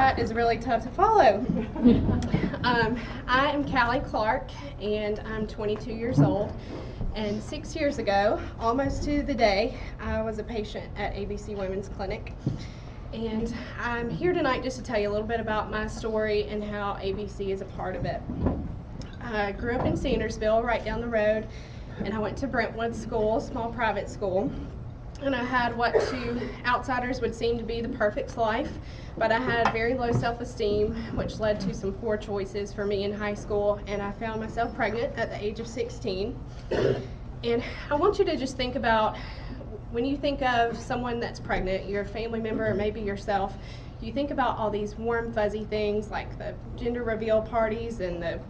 that is really tough to follow. I am Callie Clark, and I'm 22 years old. And 6 years ago, almost to the day, I was a patient at ABC Women's Clinic. And I'm here tonight just to tell you a little bit about my story and how ABC is a part of it. I grew up in Sandersville, right down the road, and I went to Brentwood School, a small private school. And I had what to outsiders would seem to be the perfect life, but I had very low self-esteem, which led to some poor choices for me in high school, and I found myself pregnant at the age of 16. And I want you to just think about, when you think of someone that's pregnant, your family member or maybe yourself, you think about all these warm, fuzzy things like the gender reveal parties and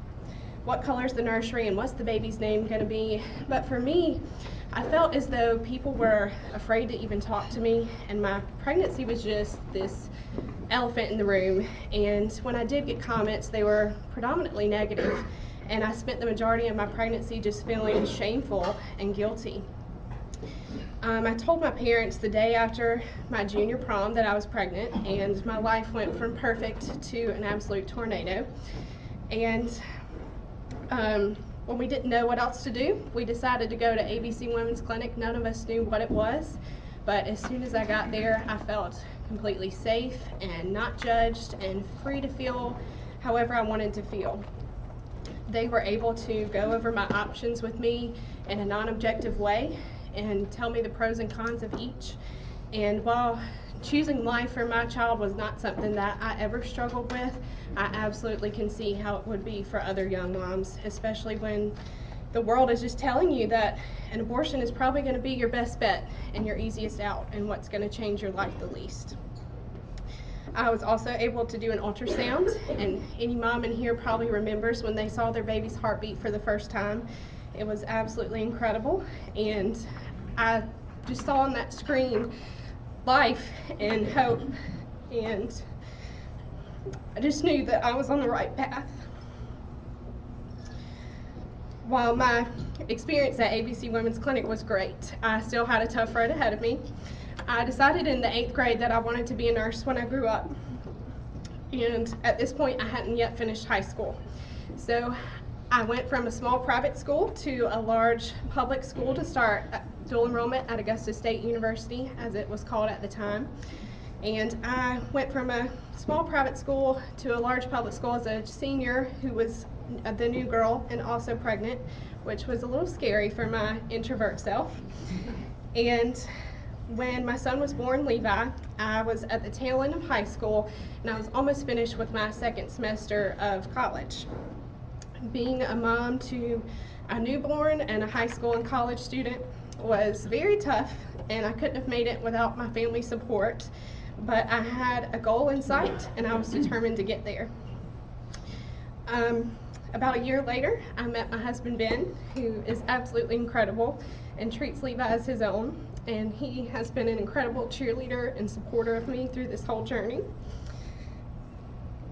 what color's the nursery and what's the baby's name going to be. But for me, I felt as though people were afraid to even talk to me, and my pregnancy was just this elephant in the room. And when I did get comments, they were predominantly negative, and I spent the majority of my pregnancy just feeling shameful and guilty. I told my parents the day after my junior prom that I was pregnant, and my life went from perfect to an absolute tornado. And when we didn't know what else to do, we decided to go to ABC Women's Clinic. None of us knew what it was, but as soon as I got there, I felt completely safe and not judged and free to feel however I wanted to feel. They were able to go over my options with me in a non-objective way and tell me the pros and cons of each. And while choosing life for my child was not something that I ever struggled with, I absolutely can see how it would be for other young moms, especially when the world is just telling you that an abortion is probably going to be your best bet and your easiest out and what's going to change your life the least. I was also able to do an ultrasound, and any mom in here probably remembers when they saw their baby's heartbeat for the first time. It was absolutely incredible, and I just saw on that screen life and hope, and I just knew that I was on the right path. While my experience at ABC Women's Clinic was great, I still had a tough road ahead of me. I decided in the 8th grade that I wanted to be a nurse when I grew up, and at this point I hadn't yet finished high school. So I went from a small private school to a large public school to start dual enrollment at Augusta State University, as it was called at the time. And I went from a small private school to a large public school as a senior who was the new girl and also pregnant, which was a little scary for my introvert self. And when my son was born, Levi, I was at the tail end of high school, and I was almost finished with my 2nd semester of college. Being a mom to a newborn and a high school and college student was very tough, and I couldn't have made it without my family support. But I had a goal in sight, and I was determined to get there. About a year later, I met my husband, Ben, who is absolutely incredible and treats Levi as his own. And he has been an incredible cheerleader and supporter of me through this whole journey.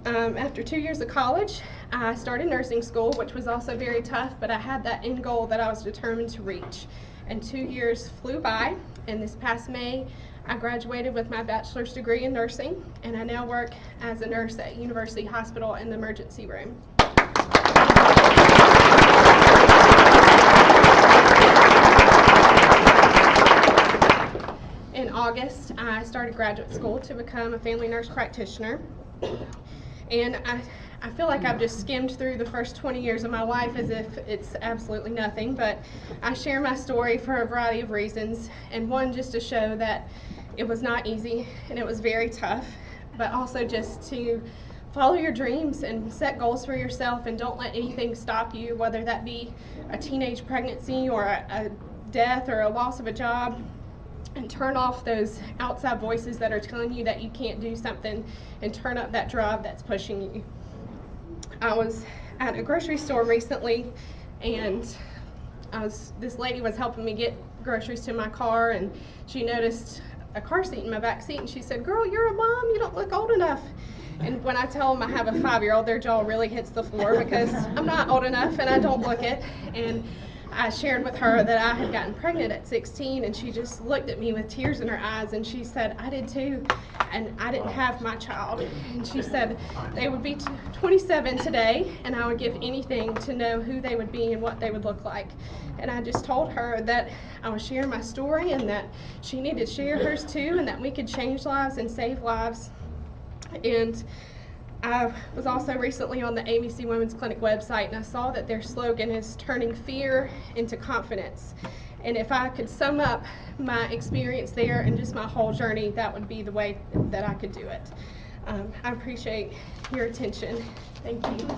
After 2 years of college, I started nursing school, which was also very tough, but I had that end goal that I was determined to reach. And 2 years flew by, and this past May, I graduated with my bachelor's degree in nursing, and I now work as a nurse at University Hospital in the emergency room. In August, I started graduate school to become a family nurse practitioner, and I feel like I've just skimmed through the first 20 years of my life as if it's absolutely nothing, but I share my story for a variety of reasons, and one, just to show that it was not easy and it was very tough, but also just to follow your dreams and set goals for yourself, and don't let anything stop you, whether that be a teenage pregnancy or a death or a loss of a job, and turn off those outside voices that are telling you that you can't do something, and turn up that drive that's pushing you. I was at a grocery store recently, and this lady was helping me get groceries to my car, and she noticed a car seat in my back seat, and she said, "Girl, you're a mom, you don't look old enough." And when I tell them I have a 5-year-old, their jaw really hits the floor because I'm not old enough and I don't look it. And I shared with her that I had gotten pregnant at 16, and she just looked at me with tears in her eyes, and she said, I did too, and I didn't have my child. And she said they would be 27 today, and I would give anything to know who they would be and what they would look like. And I just told her that I was sharing my story and that she needed to share hers too, and that we could change lives and save lives. And I was also recently on the ABC Women's Clinic website, and I saw that their slogan is turning fear into confidence. And if I could sum up my experience there and just my whole journey, that would be the way that I could do it. I appreciate your attention. Thank you.